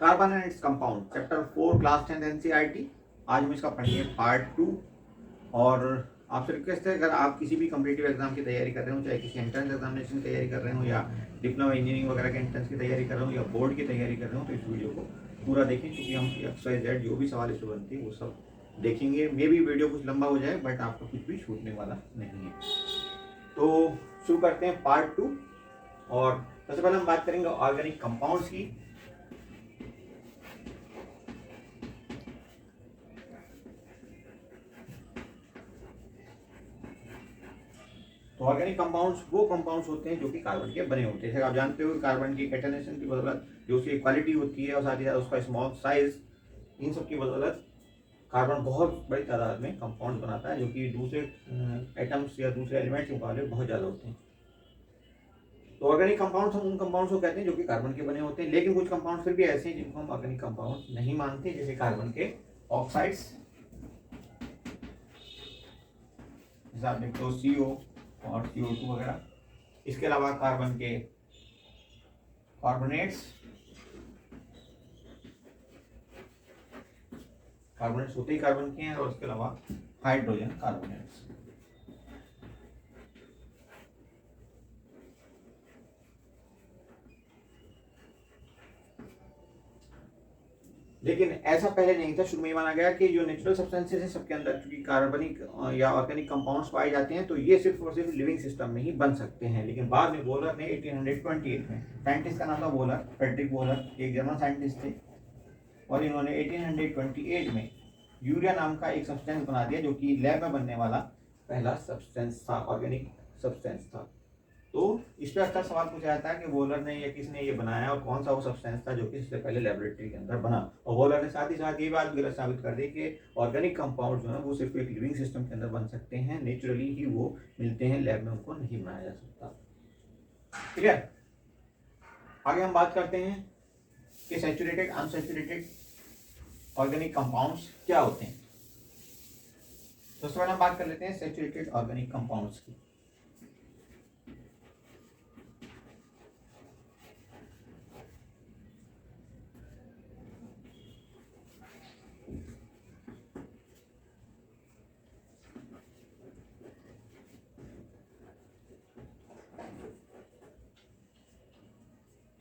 Carbon and its compound, chapter 4, class 10 NCERT. आज हम इसका पढ़ेंगे पार्ट 2। और आपसे रिक्वेस्ट है, अगर आप किसी भी कम्पिटिटिव एग्जाम की तैयारी कर रहे हो, चाहे किसी एंट्रेंस एग्जामिनेशन की तैयारी कर रहे हो, या डिप्लोमा इंजीनियरिंग वगैरह के एंट्रेंस की तैयारी कर रहे हो, या बोर्ड की तैयारी कर रहे हो, तो इस वीडियो को पूरा देखें, क्योंकि हम XYZ जो भी सवाल इससे बनते हैं वो सब देखेंगे। मे भी वीडियो कुछ लंबा हो जाए, बट आपको कुछ भी छूटने वाला नहीं है। तो शुरू करते हैं पार्ट 2। और सबसे पहले हम बात करेंगे ऑर्गेनिक कंपाउंड्स की। तो ऑर्गेनिक कंपाउंड्स वो कंपाउंड्स होते हैं जो कि कार्बन के बने होते हैं। जैसे आप जानते हो कार्बन की कैटाइनेशन की बदौलत जो उसकी क्वालिटी होती है, और साथ ही साथ उसका स्मॉल साइज, इन सब की बदौलत कार्बन बहुत बड़ी तादाद में कंपाउंड बनाता है, जो कि दूसरे एटम्स या दूसरे एलिमेंट्स के मुकाबले बहुत ज़्यादा होते हैं। तो ऑर्गेनिक कंपाउंड्स हम उन कंपाउंड्स को कहते हैं जो कि कार्बन के बने होते हैं। लेकिन कुछ कंपाउंड्स फिर भी ऐसे हैं जिनको हम ऑर्गेनिक कंपाउंड्स नहीं मानते, जैसे कार्बन के ऑक्साइड्स, जैसे आप देखते हो CO और CO2 वगैरह। इसके अलावा कार्बन के कार्बोनेट्स, कार्बोनेट्स होते ही कार्बन के हैं, और उसके अलावा हाइड्रोजन कार्बोनेट्स। लेकिन ऐसा पहले नहीं था, शुरू में माना गया कि जो नेचुरल सब्सटेंसेस हैं सबके अंदर चूंकि कार्बनिक या ऑर्गेनिक कंपाउंड्स पाए जाते हैं, तो ये सिर्फ और सिर्फ लिविंग सिस्टम में ही बन सकते हैं। लेकिन बाद में वोलर ने 1828 में, साइंटिस्ट का नाम था वोलर, फ्रेडरिक वोलर, एक जर्मन साइंटिस्ट थे, और इन्होंने 1828 में यूरिया नाम का एक सब्सटेंस बना दिया, जो कि लैब में बनने वाला पहला सब्सटेंस था, ऑर्गेनिक सब्सटेंस था। तो इस पर अक्सर सवाल पूछा जाता है कि वोलर ने या किसने ये बनाया, और कौन सा वो सब्सटेंस था जो कि इससे पहले लेबोरेटरी के अंदर बना। और वोलर ने साथ ही साथ ये बात गलत साबित कर दी कि ऑर्गेनिक कंपाउंड जो है वो सिर्फ एक लिविंग सिस्टम के अंदर बन सकते हैं, नेचुरली ही वो मिलते हैं, लैब में उनको नहीं बनाया जा सकता। ठीक है, आगे हम बात करते हैं कि सैचुरेटेड अनसैचुरेटेड ऑर्गेनिक कंपाउंड्स क्या होते हैं। सबसे पहले हम बात कर लेते हैं सैचुरेटेड ऑर्गेनिक कंपाउंड्स की।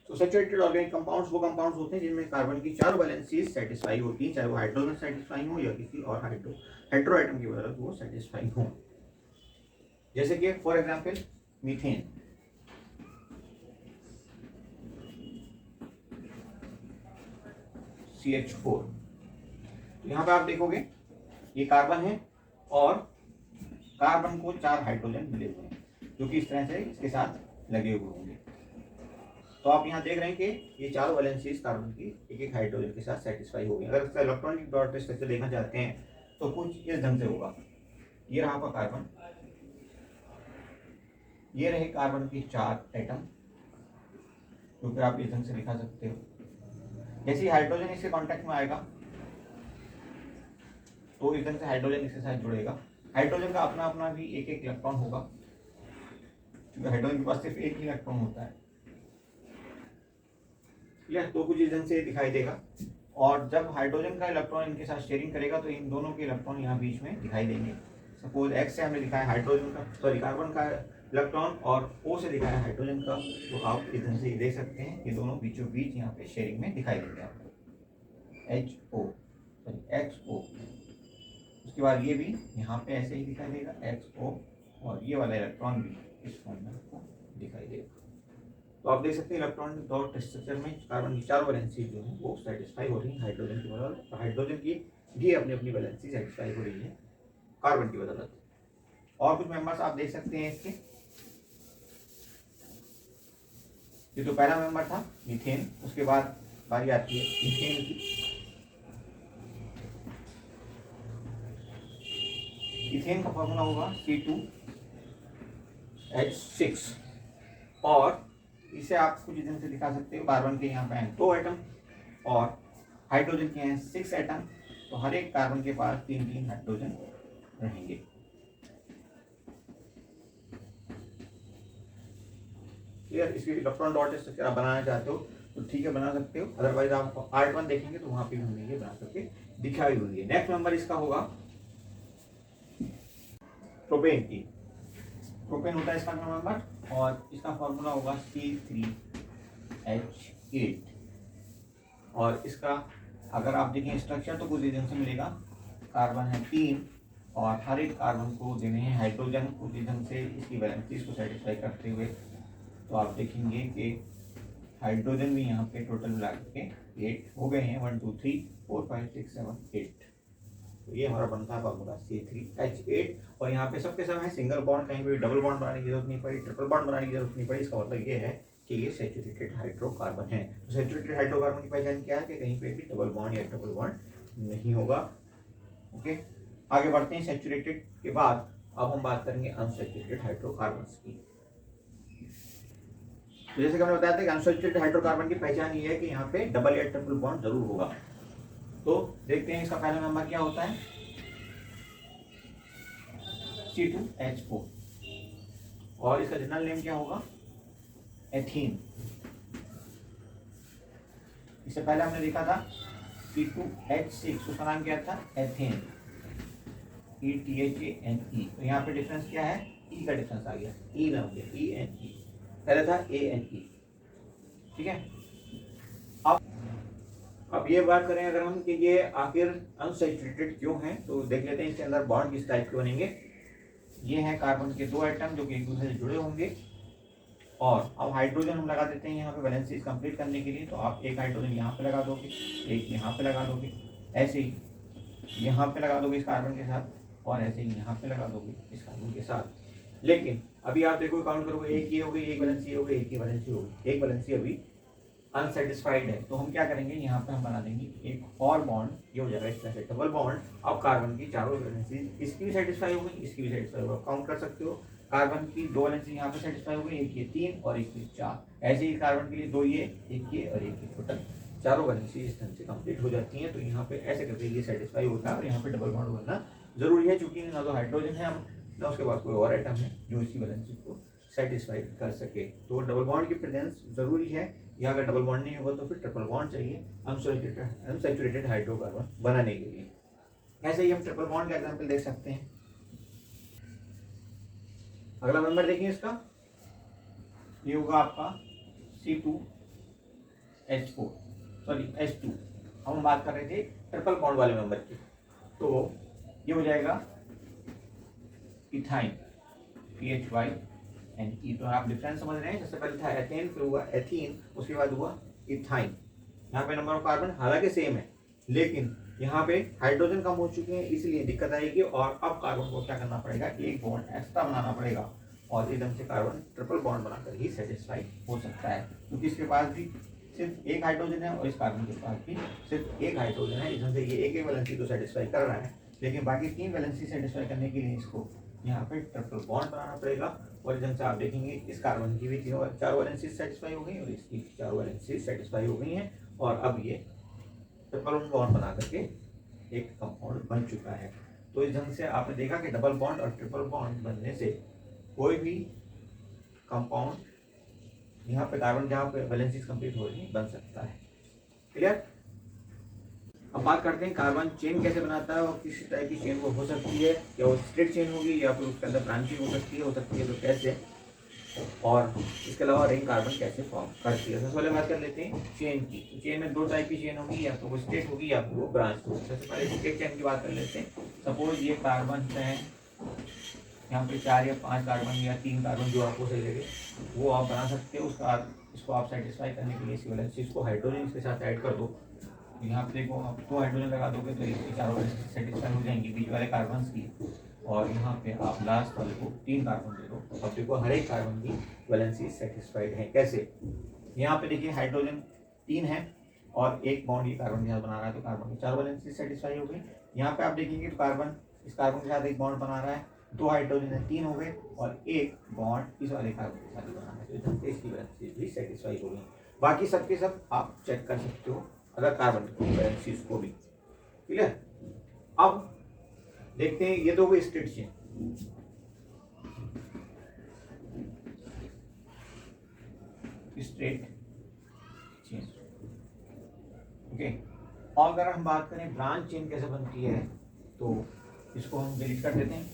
तो सैचुरेटेड ऑर्गेनिक कंपाउंड्स वो कंपाउंड्स होते हैं जिनमें कार्बन की चारों वैलेंसीज सेटिस्फाई होती हैं, चाहे वो हाइड्रोजन सेटिस्फाई हो या किसी और हेटेरो एटम की वजह से वो सेटिस्फाई हो। जैसे कि फॉर एग्जांपल मीथेन, CH4। तो यहाँ पे आप देखोगे ये कार्बन है, और कार्बन को 4 हाइड्रोजन मिले हुए हैं, जो कि इस तरह से इसके साथ लगे हुए होंगे। तो आप यहाँ देख रहे हैं कि ये चारों वैलेंसीज कार्बन की एक एक हाइड्रोजन के साथ सेटिस्फाई हो गई। अगर इसका इलेक्ट्रॉनिक डॉट स्ट्रक्चर देखना चाहते हैं तो कुछ इस ढंग से होगा। ये रहा आपका कार्बन, ये रहे कार्बन की 4 एटम, जो कि आप इस ढंग से दिखा सकते हो। जैसे हाइड्रोजन इसके कॉन्टेक्ट में आएगा तो इस ढंग से हाइड्रोजन इसके साथ जुड़ेगा। हाइड्रोजन का अपना अपना भी एक एक इलेक्ट्रॉन होगा, क्योंकि हाइड्रोजन के पास सिर्फ एक ही इलेक्ट्रॉन होता है। तो कुछ इस ढंग से दिखाई देगा। और जब हाइड्रोजन का इलेक्ट्रॉन इनके साथ शेयरिंग करेगा तो इन दोनों के इलेक्ट्रॉन यहाँ बीच में दिखाई देंगे। सपोज X से हमने दिखाया हाइड्रोजन का, सॉरी कार्बन का इलेक्ट्रॉन, और O से दिखाया हाइड्रोजन का। तो आप इस ढंग से देख सकते हैं कि दोनों बीचों बीच यहाँ पे शेयरिंग में दिखाई देंगे आपको, HO सॉरी XO। उसके बाद ये भी यहाँ पे ऐसे ही दिखाई देगा XO, और ये वाला इलेक्ट्रॉन भी इस फॉर्म में आपको दिखाई देगा। तो आप देख सकते हैं इलेक्ट्रॉनिक डॉट स्ट्रक्चर में कार्बन की 4 वैलेंसीज जो है वो सेटिस्फाई हो रही है हाइड्रोजन की बदौलत। तो हाइड्रोजन की भी अपनी अपनी वैलेंसी सेटिस्फाई हो रही है कार्बन की बदौलत। और कुछ मेंबर्स आप देख सकते हैं इसके। ये तो पहला मेंबर था मीथेन, उसके बाद बारी आती है इथेन की। इथेन का फॉर्मूला होगा C2H6, और इसे आप कुछ इधर से दिखा सकते हो। कार्बन के यहाँ पे हैं 2 एटम और हाइड्रोजन के हैं 6 एटम, तो हर एक कार्बन के पास 3 हाइड्रोजन रहेंगे। क्लियर? इसकी इलेक्ट्रॉन डॉट स्ट्रक्चर आप बनाना चाहते हो तो ठीक है बना सकते हो, अदरवाइज आप पार्ट 1 देखेंगे तो वहां पे भी हमने ये बना करके दिखाई हुई है। नेक्स्ट नंबर इसका होगा प्रोपेन की। प्रोपेन होता है इसका नंबर और इसका फॉर्मूला होगा C3H8। और इसका अगर आप देखें स्ट्रक्चर तो कुछ रीजन से मिलेगा, कार्बन है 3 और हर एक कार्बन को देने हैं हाइड्रोजन कुछ रीजन से इसकी वैलेंसीज को सेटिस्फाई करते हुए। तो आप देखेंगे कि हाइड्रोजन भी यहाँ पे टोटल मिला के 8 हो गए हैं, 1 2 3 4 5 6 7 8। तो ये हमारा बनता है फॉर्मूला C3H8। और यहाँ पे सबके सब है सिंगल बॉन्ड, कहीं पे डबल बॉन्ड बनाने की जरूरत नहीं पड़ी, ट्रिपल बॉन्ड बनाने की जरूरत नहीं पड़ी। इसका मतलब ये है कि ये सैचुरेटेड हाइड्रोकार्बन है। तो सैचुरेटेड हाइड्रोकार्बन की पहचान क्या है कि कहीं पे भी डबल बॉन्ड या ट्रिपल बॉन्ड नहीं होगा। ओके, आगे बढ़ते हैं। सैचुरेटेड के बाद अब हम बात करेंगे अनसैचुरेटेड हाइड्रोकार्बन्स की। तो जैसे कि हमने बताया था कि अनसैचुरेटेड हाइड्रोकार्बन की पहचान ये है कि यहाँ पे डबल या ट्रिपल बॉन्ड जरूर होगा। तो देखते हैं इसका पहला नंबर क्या होता है, C2H4। और इसका जनरल नेम क्या होगा, एथीन। इससे पहले हमने देखा था C2H6, उसका नाम क्या था, एथेन, ETHANE। तो यहाँ पे डिफरेंस क्या है, ई का डिफरेंस आ गया, ई ना हो गया ENE, पहले था ANE। ठीक है, अब ये बात करें अगर हम कि ये आखिर अनसैचुरेटेड क्यों है, तो देख लेते हैं इसके अंदर बॉन्ड किस टाइप के बनेंगे। ये है कार्बन के 2 एटम जो कि एक दूसरे से जुड़े होंगे। और अब हाइड्रोजन हम लगा देते हैं यहाँ पे वैलेंसीज कंप्लीट करने के लिए। तो आप एक हाइड्रोजन यहाँ पे लगा दोगे, एक यहाँ पे लगा दोगे, ऐसे ही यहाँ पे लगा दोगे इस कार्बन के साथ, और ऐसे ही यहाँ पे लगा दोगे इस कार्बन के साथ। लेकिन अभी आप देखो काउंट करोगे, एक ये हो गई, एक वैलेंसी हो गई, एक ही वैलेंसी हो गई, एक वैलेंसी अभी अनसेटिस्फाइड है। तो हम क्या करेंगे, यहाँ पे हम बना देंगे एक और बॉन्ड, ये हो जाएगा इस तरह से डबल बॉन्ड। अब कार्बन की चारों वैलेंसी, इसकी भी सेटिस्फाई हो गई, इसकी भी सेटिस्फाई हो गई। काउंट कर सकते हो, कार्बन की 2 वैलेंसी यहाँ पे सेटिस्फाई हो गई, एक ये 3 और एक ये 4। ऐसे ही कार्बन के लिए 2 ये, एक ये और एक ये, टोटल चारों वैलेंसी इस तरह से कंप्लीट हो जाती हैं। तो यहाँ पे ऐसे करके ये सेटिस्फाई होता है और यहाँ पे डबल बॉन्ड बनना जरूरी है, चूंकि ना तो हाइड्रोजन है ना उसके बाद कोई और आइटम है जो इसी वैलेंसी को सेटिस्फाई कर सके। तो डबल बॉन्ड की प्रेजेंस जरूरी है, या अगर डबल बॉन्ड नहीं होगा तो फिर ट्रिपल बॉन्ड चाहिए अनसैचुरेटेड हाइड्रोकार्बन बनाने के लिए। ऐसे ही हम ट्रिपल बॉन्ड का एग्जांपल देख सकते हैं। अगला नंबर देखिए इसका, ये होगा आपका C2H4 सॉरी H2। हम बात कर रहे थे ट्रिपल बॉन्ड वाले मेंबर की। तो ये हो जाएगा इथाइन, PHYNE। तो आप डिफरेंस समझ रहे हैं, जैसे पहले था एथेन, फिर हुआ एथीन, उसके बाद हुआ इथाइन। यहाँ पे नंबर ऑफ कार्बन हालांकि सेम है, लेकिन यहाँ पे हाइड्रोजन कम हो चुके हैं, इसलिए दिक्कत आएगी। और अब कार्बन को क्या करना पड़ेगा, एक बॉन्ड एक्स्ट्रा बनाना पड़ेगा, और एकदम से कार्बन ट्रिपल बॉन्ड बनाकर ही सेटिस्फाई हो सकता है। क्योंकि इसके पास भी सिर्फ एक हाइड्रोजन है और इस कार्बन के पास भी सिर्फ एक हाइड्रोजन है। इसमें से ये एक वैलेंसी तो सेटिस्फाई कर रहा है, लेकिन बाकी 3 वैलेंसी सेटिस्फाई करने के लिए इसको यहाँ पे ट्रिपल बॉन्ड बनाना पड़ेगा। और जैसे आप देखेंगे इस कार्बन की भी 4 वैलेंसी सेटिस्फाई हो गई और इसकी 4 वैलेंसी सेटिस्फाई हो गई हैं। और अब ये ट्रिपल बॉन्ड बना करके एक कंपाउंड बन चुका है। तो इस ढंग से आपने देखा कि डबल बॉन्ड और ट्रिपल बॉन्ड बनने से कोई भी कंपाउंड यहाँ पे कार्बन जहाँ पे वैलेंसीज कंप्लीट हो रही है बन सकता है। क्लियर। अब बात करते हैं कार्बन चेन कैसे बनाता है और किस टाइप की चेन वो हो सकती है, या वो स्ट्रेट चेन होगी या फिर उसके अंदर ब्रांचिंग हो सकती है तो कैसे, और इसके अलावा रिंग कार्बन कैसे फॉर्म करती है। सबसे पहले बात कर लेते हैं चेन की। तो चेन में 2 टाइप की चेन होगी, या तो वो स्ट्रेट होगी या फिर वो ब्रांच होगी। सबसे पहले स्ट्रेट चेन की बात कर लेते हैं। सपोज ये कार्बन है, यहाँ पे 4 या 5 कार्बन या 3 कार्बन जो आपको सही लगे वो आप बना सकते हो। उसका इसको आप सेटिस्फाई करने के लिए इस वैलेंसी इसको हाइड्रोजन के साथ ऐड कर दो। यहाँ पे देखो आप 2 हाइड्रोजन लगा दोगे तो इसकी 4 वैलेंसी सेटिस्फाई हो जाएंगी बीच वाले कार्बन की। और यहाँ पे आप लास्ट वाले को 3 कार्बन दे दो। अब देखो हर एक कार्बन की वैलेंसी सेटिस्फाइड है। कैसे, यहाँ पे देखिए हाइड्रोजन 3 है और एक बॉन्ड ये कार्बन के साथ बना रहा है, तो कार्बन की 4 वैलेंसी सेटिस्फाई हो गई। यहाँ पे आप देखेंगे तो कार्बन इस कार्बन के साथ एक बॉन्ड बना रहा है, 2 हाइड्रोजन है 3 हो गए, और एक बॉन्ड इस वाले कार्बन के साथ बना है, तो इसकी वैलेंसी भी सेटिस्फाई हो गई। बाकी सबके सब आप चेक कर सकते हो अगर कार्बन की वैलेंसीज को भी। क्लियर। अब देखते हैं, ये तो straight chain, straight chain okay. और अगर हम बात करें ब्रांच चेन कैसे बनती है, तो इसको हम डिलीट कर देते हैं।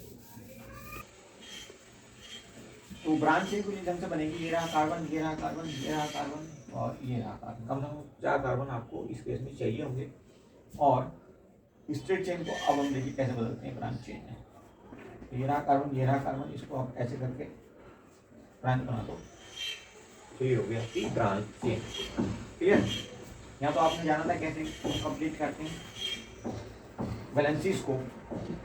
तो ब्रांच चेन कुछ ढंग से बनेगी, ये रहा कार्बन, ये रहा कार्बन, ये रहा कार्बन और ये रहा कार्बन। कम से कम 4 कार्बन आपको इस केस में चाहिए होंगे। और स्ट्रेट चेन को अब हम देखिए कैसे बदलते हैं ब्रांच चेन में। ये रहा कार्बन, ये रहा कार्बन, इसको आप ऐसे करके ब्रांच बना दो, तो ये हो गया आपकी ब्रांच चेन। क्लियर। यहाँ तो आपने जाना था कैसे कंप्लीट करते हैं वैलेंसीज को।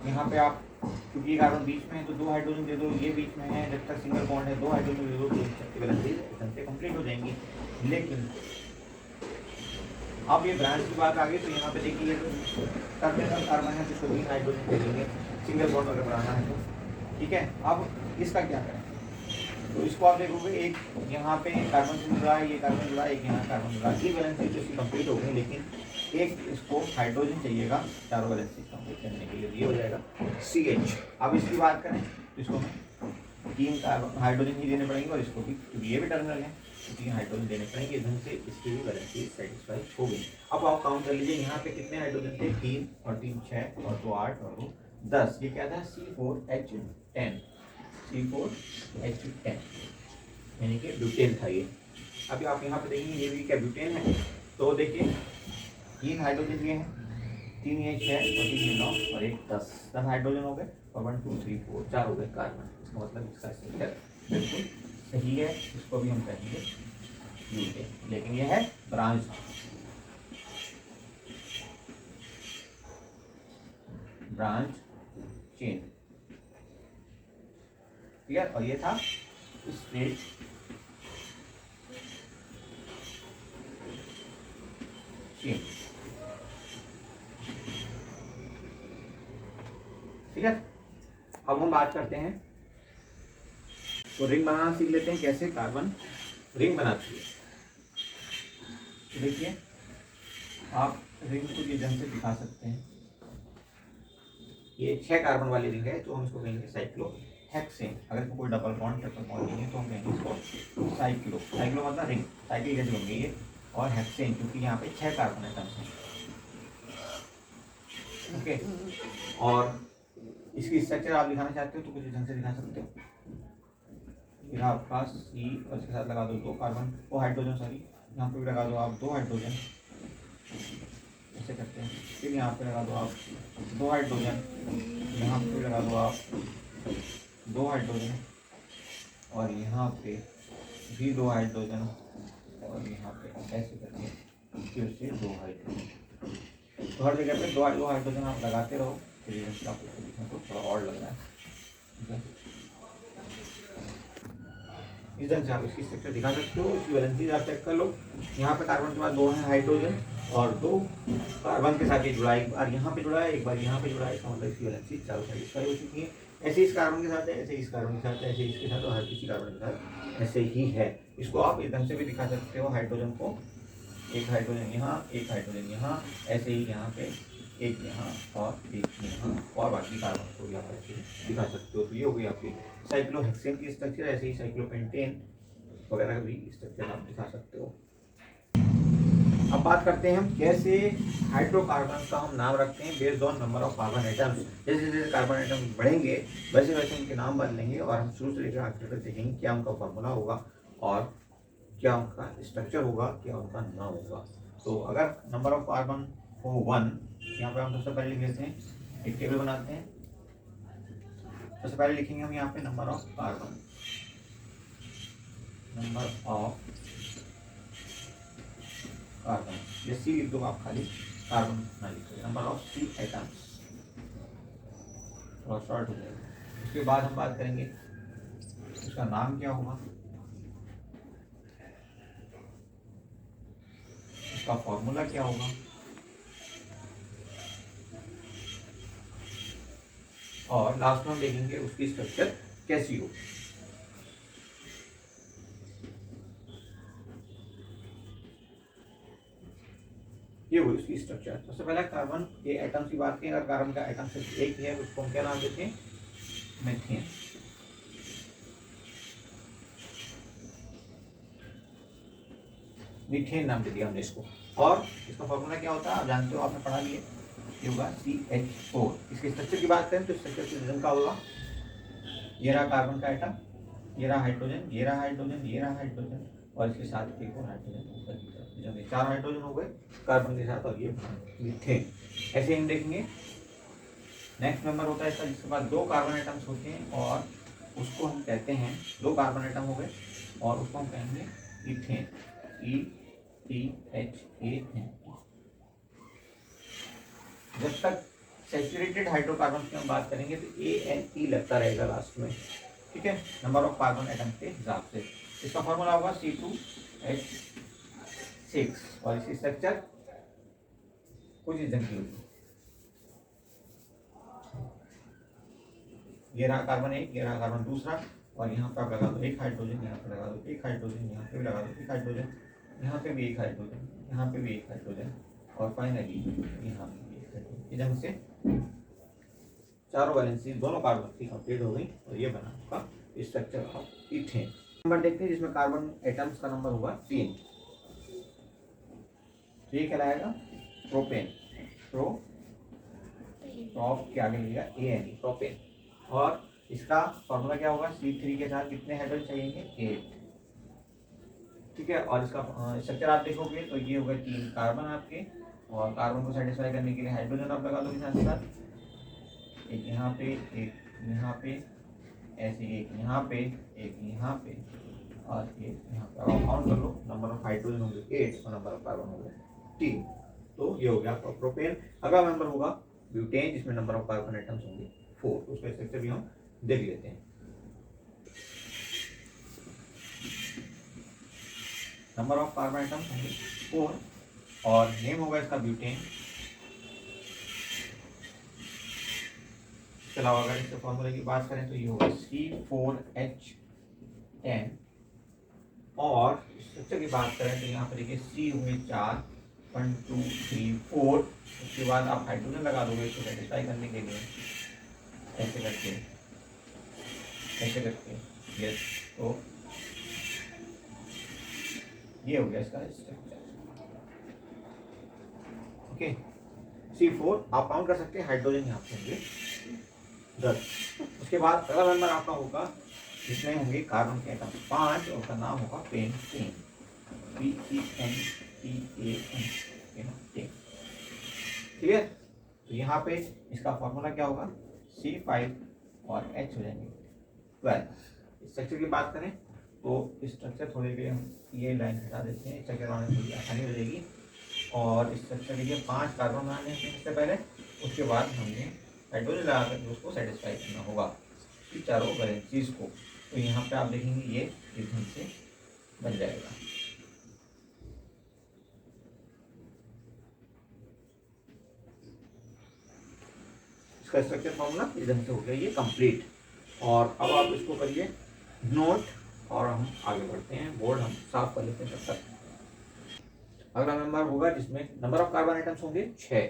यहाँ पे आप क्योंकि ये कार्बन बीच में है तो 2 हाइड्रोजन दे दो, ये बीच में है, जब तक सिंगल बॉन्ड है 2 हाइड्रोजन दे दो, तो वैलेंसीज एकदम से कंप्लीट हो जाएंगी। लेकिन अब ये ब्रांच की बात आ गई, तो यहाँ पे देखिए टर्मिनल कार्बन है, तो 3 हाइड्रोजन दे देंगे सिंगल बॉन्ड अगर बनाना है तो। ठीक है। अब इसका क्या करें, तो इसको आप देखोगे एक यहाँ पे कार्बन से जुड़ा है, ये कार्बन जुड़ा है, एक यहाँ कार्बन जुड़ा है। ये वैलेंसी तो इसकी कंप्लीट हो गई, लेकिन एक इसको हाइड्रोजन चाहिएगा चारों वैलेंसी कंप्लीट करने के लिए, ये हो जाएगा CH। अब इसकी बात करें तो इसको 3 कार्बन हाइड्रोजन ही देने पड़ेंगे, और इसको भी क्योंकि ये भी टर्मिनल है तो 3 हाइड्रोजन देने पड़ेंगे। ढंग से इसकी भी वैलेंसी सेटिस्फाई हो गई। अब आप काउंट कर लीजिए यहाँ पे कितने हाइड्रोजन थे, 3 और 3 6 और 2 8 और 2 10। ये क्या था, C4H10, C4H10 यानी कि ब्यूटेन था ये। अभी आप यहाँ पे देखेंगे ये भी क्या ब्यूटेन है, तो देखिए 3 हाइड्रोजन ये हैं, 3 ये 6 और 3 ये 9 और 1 10 हाइड्रोजन हो गए, और 1 2 3 4 4 हो गए कार्बन। इसका मतलब इसका स्ट्रक्चर बिल्कुल सही है, इसको भी हम कहेंगे ब्यूटेन। लेकिन ये है ब्रांच चेन। क्लियर। और ये था स्ट्रेट चेन। ठीक है। अब हम बात करते हैं, तो रिंग बनाना सीख लेते हैं कैसे कार्बन रिंग बनाती है। तो देखिए आप रिंग को ये ढंग से दिखा सकते हैं। ये 6 कार्बन वाली रिंग है, तो हम इसको कहेंगे साइक्लोहेक्सेन। अगर कोई डबल बॉन्ड ट्रिपल बॉन्ड नहीं है तो हम कहेंगे इसको साइक्लो। साइक्लो मतलब रिंग, साइकिल जैसे होंगे ये, और हेक्सेन क्योंकि यहाँ पे 6 कार्बन एटम्स हैं। ओके। और इसकी स्ट्रक्चर आप दिखाना चाहते हो तो कुछ ढंग से दिखा सकते हो। ये आपका C और इसके साथ लगा दो 2 कार्बन, 2 हाइड्रोजन, सॉरी यहाँ पे भी लगा दो आप 2 हाइड्रोजन, ऐसे करते हैं। फिर यहाँ पे लगा दो आप 2 हाइड्रोजन, यहाँ पे लगा दो आप 2 हाइड्रोजन, और यहाँ पे भी 2 हाइड्रोजन, और यहाँ पे ऐसे करके फिर से 2 हाइड्रोजन। तो हर जगह पे 2 हाइड्रोजन आप लगाते रहो, फिर आपको दिखने को थोड़ा और लग रहा है। इस ढंग से आप इसकी स्ट्रक्चर दिखा सकते हो। इसकी वैलेंसीज आप चेक कर लो। यहाँ पे कार्बन के बाद 2 हैं हाइड्रोजन, और 2 कार्बन के साथ ये जुड़ा है, एक बार यहाँ पे जुड़ा है, एक बार यहाँ पे जुड़ा है। इसका मतलब इसकी वैलेंसी चारों सेटिस्फाई हो चुकी है। ऐसे इस कार्बन के साथ है, ऐसे इस कार्बन के साथ है, ऐसे इसके साथ, और हर किसी कार्बन के साथ ऐसे ही है। इसको आप इस ढंग से भी दिखा सकते हो, हाइड्रोजन को एक हाइड्रोजन यहाँ, एक हाइड्रोजन यहाँ, ऐसे ही यहाँ पे एक यहाँ और एक यहाँ, और बाकी कार्बन को यहाँ ऐसे दिखा सकते हो। तो ये हो गई आपकी साइक्लोहेक्सेन की स्ट्रक्चर। ऐसे ही साइक्लोपेंटेन वगैरह भी स्ट्रक्चर आप दिखा सकते हो। अब बात करते हैं हम कैसे हाइड्रोकार्बन का हम नाम रखते हैं based on number of carbon atoms. जैसे जैसे कार्बन एटम बढ़ेंगे वैसे वैसे उनके नाम बदलेंगे, और हम शुरू से लेकर आखिर तक देखेंगे क्या उनका फॉर्मूला होगा और क्या उनका स्ट्रक्चर होगा, क्या उनका नाम होगा। तो अगर नंबर ऑफ कार्बन हो 1, यहाँ पर हम सबसे पहले लिख लेते हैं, एक टेबल बनाते हैं। सबसे पहले लिखेंगे हम यहाँ पे number of carbon, number of carbon, ये C लिख दो आप, खाली कार्बन ना लिखो, नंबर ऑफ C एटम्स, थोड़ा शॉर्ट हो जाएगा। उसके बाद हम बात करेंगे उसका नाम क्या होगा, उसका फॉर्मूला क्या होगा, और लास्ट में हम देखेंगे उसकी स्ट्रक्चर कैसी हो। ये हुई उसकी स्ट्रक्चर। सबसे पहले कार्बन के एटम्स की बात करें। अगर कार्बन का एटम सिर्फ एक है उसको हम क्या नाम देते हैं, मीथेन। मीथेन नाम दे दिया हमने इसको। और इसका फॉर्मूला क्या होता है आप जानते हो, आपने पढ़ा लिया, ये होगा CH4। इसके स्ट्रक्चर की बात करें तो स्ट्रक्चर सिस्टम का होगा, ये रहा कार्बन का एटम, ये रहा हाइड्रोजन, ये रहा हाइड्रोजन, ये रहा हाइड्रोजन, और इसके साथ एक और हाइड्रोजन ऊपर की तरफ, जब ये 4 हाइड्रोजन हो गए कार्बन के साथ, और ये मीथेन। ऐसे हम देखेंगे। नेक्स्ट मेंबर होता है इसका जिसके पास 2 कार्बन एटम्स होते हैं, और उसको हम कहते हैं, 2 कार्बन एटम हो गए और उसको हम कहेंगे इथेन, ETH। जब तक सैचुरेटेड हाइड्रोकार्बन की हम बात करेंगे तो ANE लगता रहेगा लास्ट में, ठीक है, नंबर ऑफ कार्बन एटम के हिसाब से। इसका फॉर्मूला होगा C2H6, और इसकी स्ट्रक्चर कुछ इस ढंग की होगी। ये रहा कार्बन 1, ये रहा कार्बन दूसरा, और यहाँ पे आप लगा दो एक हाइड्रोजन, यहाँ पे लगा दो एक हाइड्रोजन, यहाँ पे भी लगा दो एक हाइड्रोजन, यहाँ पे भी एक हाइड्रोजन, यहाँ पे भी एक हाइड्रोजन, और फाइनली यहाँ पे भी एक हाइड्रोजन। इस ढंग से चारों वैलेंसी दोनों कार्बन की कंप्लीट हो गई, और ये बना आपका स्ट्रक्चर ऑफ इथेन। नंबर देखते हैं जिसमें कार्बन एटम्स का नंबर होगा 3, तो ये कहलाएगा प्रोपेन। प्रोप के आगे लिखा ANE, प्रोपेन। और इसका फॉर्मूला क्या होगा, C3 के साथ कितने हाइड्रोजन चाहिए, 8, ठीक है। और इसका स्ट्रक्चर आप देखोगे तो ये होगा 3 कार्बन आपके, और कार्बन को सेटिस्फाई करने के लिए हाइड्रोजन आप लगा दोगे साथ साथ, एक यहाँ पे, एक यहाँ पे, ऐसे एक यहाँ पे, एक यहाँ पे, और एक यहाँ पे। अब आप काउंट कर लो, नंबर ऑफ हाइड्रोजन होंगे 8 और नंबर ऑफ कार्बन होंगे 3, तो ये हो गया आपका प्रोपेन। अगला मेंबर होगा ब्यूटेन, जिसमें नंबर ऑफ कार्बन एटम्स होंगे 4, तो उसका स्ट्रक्चर भी हम देख लेते हैं। नंबर ऑफ कार्बन एटम्स होंगे 4, और नेम होगा इसका ब्यूटेन। इसके अलावा अगर इसके फॉर्मूले की बात करें तो ये होगा C4H10, और स्ट्रक्चर की बात करें तो यहाँ पर देखिए C हुए 4, 1 2 3 4, उसके बाद आप हाइड्रोजन लगा दोगे इसको सेटिस्फाई करने के लिए, ऐसे करके, ऐसे करके, यस, तो ये हो गया इसका स्ट्रक्चर, ओके। C4 आप काउंट कर सकते हैं, हाइड्रोजन यहाँ पे होंगे 10। उसके बाद अगला नंबर आपका होगा जिसमें होंगे कार्बन के एटम 5, और उसका नाम होगा पेंटेन, PENTAN, क्लियर। तो यहाँ पे इसका फॉर्मूला क्या होगा, C5 और H हो जाएंगे 12। स्ट्रक्चर की बात करें तो स्ट्रक्चर थोड़ी देर हम ये लाइन हटा देते हैं, स्ट्रक्चर बनाने में थोड़ी आसानी हो जाएगी। और स्ट्रक्चर देखिए 5 कार्बन बनाने हैं इससे पहले, उसके बाद हमें हाइड्रोजन लगा कर उसको सेटिस्फाई करना होगा कि चारों वैलेंसीज को। तो यहाँ पे आप देखेंगे ये इस ढंग से बन जाएगा। इसका स्ट्रक्चर फॉर्मूला इस ढंग से हो गया ये कंप्लीट। और अब आप इसको करिए नोट, और हम आगे बढ़ते हैं, बोर्ड हम साफ कर लेते हैं तब तक। अगला नंबर होगा जिसमें नंबर ऑफ कार्बन आइटम्स होंगे 6।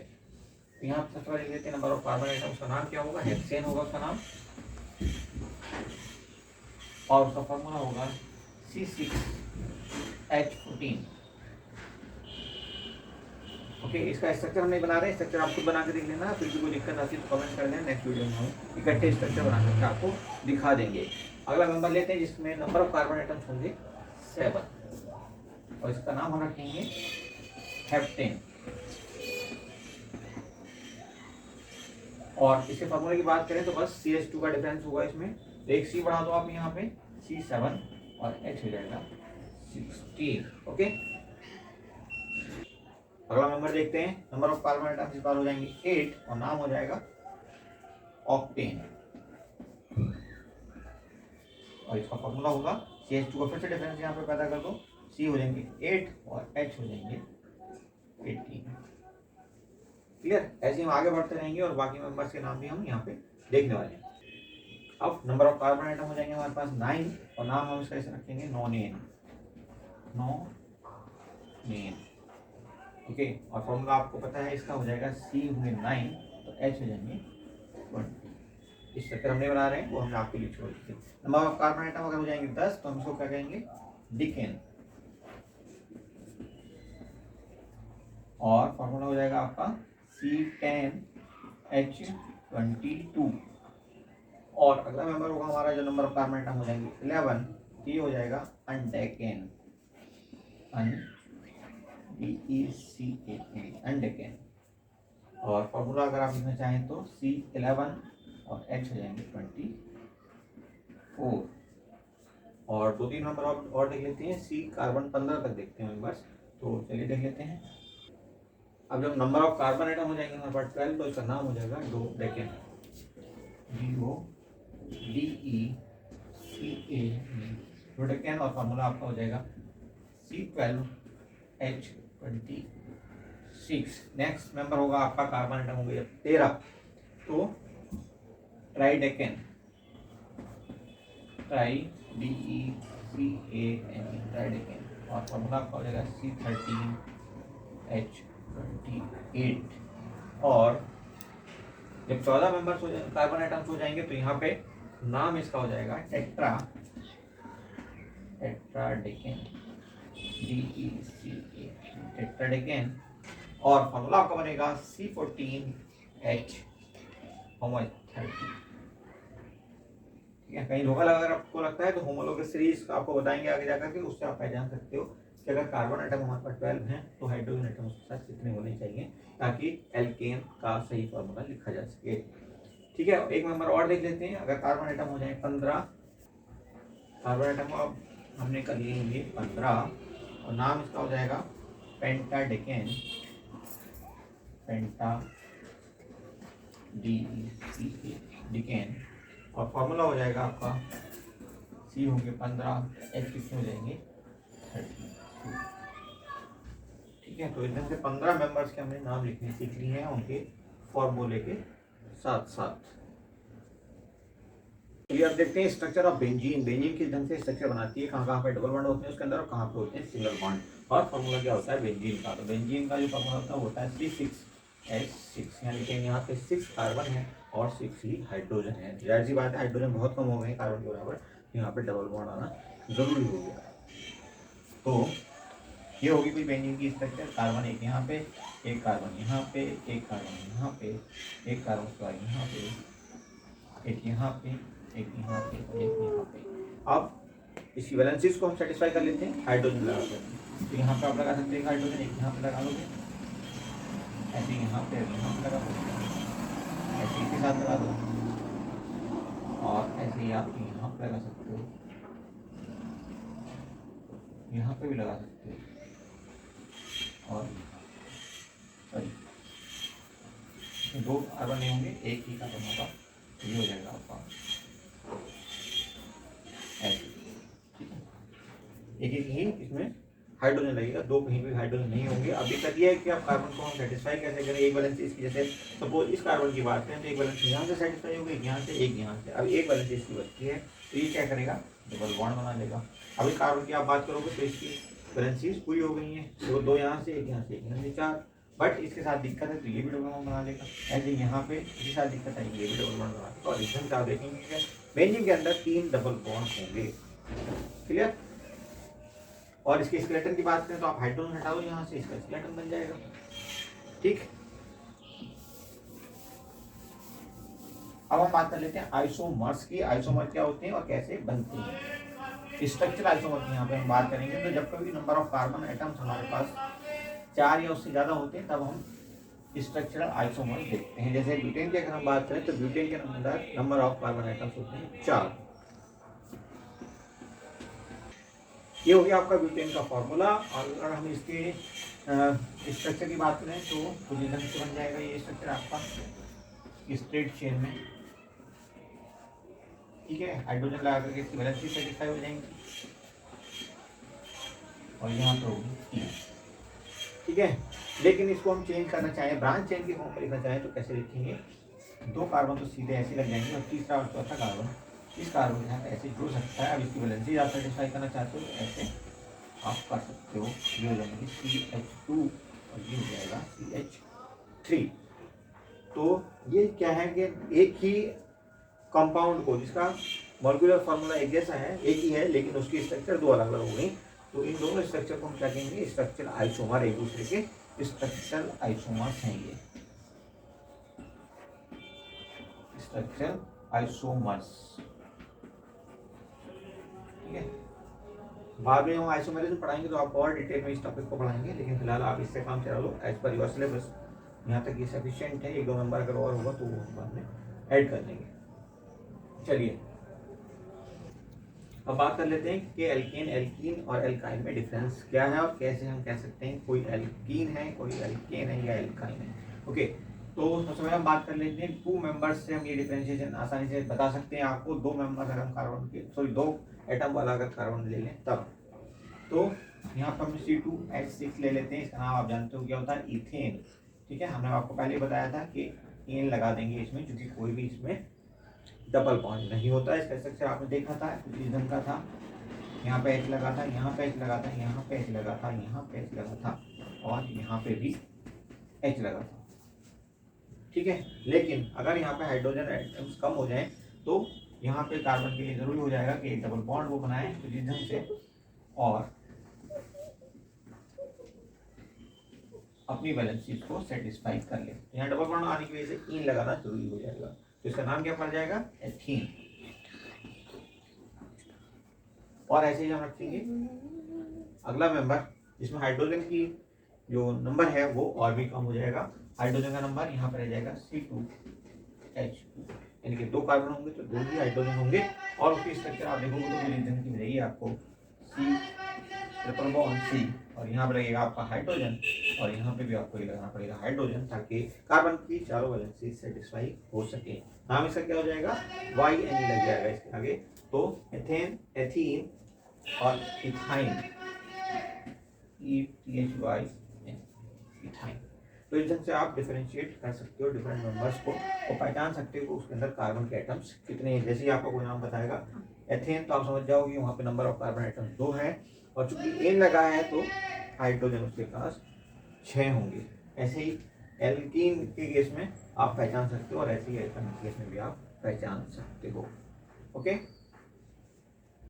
तो यहाँ सबसे पहले लिख लेते हैं नंबर ऑफ कार्बन आइटम्स का नाम क्या होगा, हेक्सेन होगा उसका नाम, और उसका फॉर्मूला होगा C6H14। ओके, इसका स्ट्रक्चर हम नहीं बना रहे, स्ट्रक्चर आप खुद बना के देख लेना, फिर भी कोई दिक्कत आती है तो कमेंट कर देना, नेक्स्ट वीडियो में हम इकट्ठे स्ट्रक्चर बना करके आपको दिखा देंगे। अगला नंबर लेते हैं जिसमें नंबर ऑफ कार्बन आइटम्स होंगे 7, और इसका नाम हम रखेंगे हेप्टेन। और इसके फॉर्मूले की बात करें तो बस CH2 का डिफरेंस होगा इसमें, तो एक C बढ़ा दो आप यहाँ पे, C7 और H हो जाएगा 16, ओके। अगला नंबर देखते हैं, नंबर ऑफ कार्बन आइटम्स इस बार हो जाएंगे 8, और नाम हो जाएगा ऑक्टेन। और इसका फॉर्मूला होगा CH2 का फिर से डिफरेंस यहाँ पे पैदा कर दो, C हो जाएंगे 8 और H हो जाएंगे 18, क्लियर। ऐसे हम आगे बढ़ते रहेंगे और बाकी मेंबर्स के नाम भी हम यहाँ पे देखने वाले हैं। अब नंबर ऑफ कार्बन आइटम हो जाएंगे हमारे पास 9, और नाम हम इसका ऐसे रखेंगे नोनेन, ओके। और फॉर्मूला आपको पता है इसका हो जाएगा C होंगे 9, तो H हो जाएंगे 20। इस चक्कर हमने बना रहे हैं वो हमने आपके लिए छोड़ दी। नंबर ऑफ कार्बन आइटम अगर हो जाएंगे 10, तो हम इसको क्या कहेंगे, डिकेन, और फॉर्मूला हो जाएगा आपका C10H22। और अगला मेंबर होगा हमारा जो नंबर ऑफ कार्बन आइटम हो जाएंगे 11, ये हो जाएगा अनडेकेन, अनडेकेन। और फॉर्मूला अगर आप लिखना चाहें तो C11 और H हो जाएंगे 24। और 2-3 नंबर और देख लेते हैं। C कार्बन 15 तक देखते हैं बस, तो चलिए देख लेते हैं। अब जब नंबर ऑफ कार्बन आइटम हो जाएंगे हमारे पास 12, तो इसका नाम हो जाएगा डोडेकेन, DODECAN, डोडेकेन। और फॉर्मूला आपका हो जाएगा C12H26। नेक्स्ट मेंबर होगा आपका कार्बन आइटम हो गया 13, तो ट्राइडेकेन, ट्राइडेकेन। और फॉर्मूला आपका हो जाएगा C13H28। और जब 14 मेंबर्स हो जाए कार्बन आइटम्स हो जाएंगे तो यहाँ पे नाम इसका हो जाएगा टेट्राडेकेन, DECA, टेट्राडेकेन। और फॉर्मूला आपका बनेगा C14H30। ठीक है, कहीं धोखा लगा अगर आपको लगता है तो होमोलोगस सीरीज आपको बताएंगे आगे जाकर के, उससे आप पहचान सकते हो कि अगर कार्बन आइटम हमारे पास 12 हैं तो हाइड्रोजन आइटम उसके साथ कितने होने चाहिए, ताकि एल्केन का सही फॉर्मूला लिखा जा सके। ठीक है, एक मेंबर और देख लेते हैं। अगर कार्बन आइटम हो जाए 15, कार्बन आइटम अब हमने कर लिए ये 15, और नाम इसका हो जाएगा पेंटाडेकेन, डेकेन। और फॉर्मूला हो जाएगा आपका C होंगे 15, H कितने हो जाएंगे 32। ठीक है, तो इधर से 15 मेंबर्स के हमने नाम लिखने सीख लिए हैं उनके फॉर्मूले के साथ साथ। ये अब देखते हैं स्ट्रक्चर ऑफ बेंजीन। बेंजीन किस ढंग से स्ट्रक्चर बनाती है, कहाँ कहाँ पे डबल बॉन्ड होते हैं उसके अंदर और कहाँ पे होते हैं सिंगल बॉन्ड। और फॉर्मूला क्या होता है बेंजीन का, तो बेंजीन का जो फॉर्मूला होता है वो होता है C6H6। यानी कि यहाँ पे 6 कार्बन है और 6 ही हाइड्रोजन है। जाहिर सी बात है हाइड्रोजन बहुत कम हो गए कार्बन के बराबर, यहाँ पे डबल बॉन्ड आना जरूरी हो गया। तो ये होगी कोई बेंजीन की स्ट्रक्चर। कार्बन एक यहाँ पे, एक कार्बन यहाँ पे, एक कार्बन यहाँ पे, एक कार्बन का यहाँ पे, एक यहाँ पे, एक यहाँ पे, एक यहाँ पे। अब इसकी वैलेंसीज को हम सेटिस्फाई कर लेते हैं हाइड्रोजन लगा कर। तो यहाँ पे आप लगा सकते हैं हाइड्रोजन, एक यहाँ पे लगा लोगे, ऐसे यहाँ पे लगा दो, ऐसे इसके साथ लगा दो, और ऐसे ही आप यहाँ पे लगा सकते हो, यहाँ पे भी लगा सकते हो, और सॉरी 2 कार्बन नहीं होंगे, एक ही कार्बन होगा, तो ये हो जाएगा आपका ऐसे। ठीक है, एक एक ही इसमें हाइड्रोजन लगेगा, 2 कहीं पे हाइड्रोजन नहीं होंगे। अब दिक्कत ये है कि आप कार्बन को हम सेटिस्फाई कैसे करें। एक बैलेंस इसकी, जैसे सपोज इस कार्बन की बात करें तो एक बैलेंस यहाँ से सेटिस्फाई होगी, एक यहाँ से, एक यहाँ से। अब एक बैलेंस इसकी बचती है तो ये क्या करेगा, डबल बॉन्ड बना लेगा। अब इस कार्बन की आप बात करोगे तो इसकी बैलेंसीज पूरी हो गई हैं, तो 2 यहाँ से, एक यहाँ से, एक यहाँ से, 4। बट इसके साथ दिक्कत है तो ये भी डबल बॉन्ड बना लेगा। ऐसे यहाँ पे इसके साथ दिक्कत आएगी, ये भी डबल बॉन्ड बना लेगा। और इसमें क्या देखेंगे बेंजीन के अंदर 3 डबल बॉन्ड होंगे। क्लियर। और इसके स्केलेटन की बात करें तो आप हाइड्रोजन हटा दो यहाँ से, इसका स्केलेटन बन जाएगा। ठीक, अब हम बात कर लेते हैं आइसोमर्स की। आइसोमर क्या होते हैं और कैसे बनते हैं। स्ट्रक्चर आइसोमर की यहाँ पे हम बात करेंगे। तो जब कभी नंबर ऑफ कार्बन आइटम्स हमारे पास 4 या उससे ज़्यादा होते हैं तब हम स्ट्रक्चरल आइसोमर देखते हैं। जैसे ब्यूटेन की अगर हम बात करें तो ब्यूटेन के अंदर नंबर ऑफ कार्बन आइटम्स होते हैं 4। ये हो गया आपका ब्यूटेन का फॉर्मूला। और अगर हम इसके स्ट्रक्चर की बात करें तो कुछ ढंग से बन जाएगा ये स्ट्रक्चर आपका स्ट्रेट चेन में। ठीक है, हाइड्रोजन लगा करके इसकी वैलेंसी सेटिस्फाई हो जाएंगी, और यहाँ पे होगी 3। ठीक है, लेकिन इसको हम चेंज करना चाहें, ब्रांच चेन के फॉर्म में लिखना चाहें तो कैसे लिखेंगे, 2 कार्बन तो सीधे ऐसे लग जाएंगे, और तीसरा और चौथा कार्बन इस कार्बन के साथ ऐसे जुड़ सकता है। अब इसकी वैलेंसी आप सेटिस्फाई करना चाहते हो तो ऐसे आप कर सकते हो। ये हो जाएंगे CH2 और ये हो जाएगा CH3। तो ये क्या है कि एक ही कंपाउंड को, जिसका मॉलिक्यूलर फार्मूला एक जैसा है, एक ही है, लेकिन उसकी स्ट्रक्चर 2 अलग अलग हो गई, तो इन दोनों स्ट्रक्चर को हम क्या कहेंगे, स्ट्रक्चर आइसोमर एक दूसरे के स्ट्रक्चरल आइसोमर्स हैं ये, स्ट्रक्चरल आइसोमर्स, ठीक है। बाद में हम आइसोमेरिज्म पढ़ाएंगे तो आप और डिटेल में इस टॉपिक को पढ़ाएंगे, लेकिन फिलहाल आप इससे काम चला लो एज पर योर सिलेबस। यहाँ तक ये सफिशिएंट है, 1-2 नंबर अगर और होगा तो वो बाद में ऐड कर लेंगे। चलिए अब बात कर लेते हैं कि एल्केन, एल्कीन और एल्काइन में डिफरेंस क्या है और कैसे हम कह सकते हैं कोई एल्कीन है, कोई एल्केन है या एल्काइन है। ओके, तो सबसे पहले हम बात कर लेते हैं 2 मेंबर्स से हम ये डिफरेंशिएशन आसानी से बता सकते हैं आपको। 2 मेंबर अगर हम कार्बन के 2 एटम वाला अगर कार्बन ले लें तब, तो यहाँ पर हम C2H6 ले लेते हैं। इसका नाम आप जानते हो क्या होता है, इथेन, ठीक है। हमने आपको पहले बताया था कि एन लगा देंगे इसमें, क्योंकि कोई भी इसमें डबल बॉन्ड नहीं होता है। इसका स्ट्रक्चर आपने देखा था, कुछ इस ढंग का था। यहाँ पे H लगा था, यहाँ पे H लगा था, यहाँ पे H लगा था, यहाँ पे H लगा था और यहाँ पे भी H लगा था, ठीक है। लेकिन अगर यहाँ पे हाइड्रोजन एटम्स कम हो जाएं तो यहाँ पे कार्बन के लिए जरूरी हो जाएगा कि एक डबल बॉन्ड वो बनाए तो जिस ढंग से और अपनी वैलेंसीज को सेटिस्फाई कर ले। यहाँ डबल बॉन्ड आने की वजह से इन लगाना जरूरी हो जाएगा, तो इसका नाम क्या पड़ जाएगा, एथीन। और ऐसे ही हम रखेंगे अगला मेंबर जिसमें हाइड्रोजन की जो नंबर है वो और भी कम हो जाएगा। हाइड्रोजन का नंबर यहाँ पर रह जाएगा C2H2, यानी कि 2 कार्बन होंगे तो 2 ही हाइड्रोजन होंगे। और उसकी स्ट्रक्चर आप देखोगे तो रीजन की मिलेगी आपको C ट्रिपल बॉन्ड C, और यहाँ पर लगेगा आपका हाइड्रोजन और यहाँ पे भी आपको लगाना पड़ेगा हाइड्रोजन, ताकि कार्बन की चारों वैलेंसी सेटिस्फाई हो सके। नाम इसका क्या हो जाएगा, YN लग जाएगा इसके आगे। तो एथेन, एथीन और इथाइन, इथाइन। तो इस ढंग से आप डिफरेंशिएट कर सकते हो डिफरेंट मेंबर्स को और पहचान सकते हो उसके अंदर कार्बन के एटम्स कितने हैं। जैसे ही आपको कोई नाम बताएगा एथेन तो आप समझ जाओगे वहाँ पे नंबर ऑफ कार्बन एटम्स 2 है, और चूंकि एन लगा है तो हाइड्रोजन उसके पास 6 होंगे। ऐसे ही एल्कीन के केस में आप पहचान सकते हो और ऐसे ही एल्काइन के केस में भी आप पहचान सकते हो। ओके।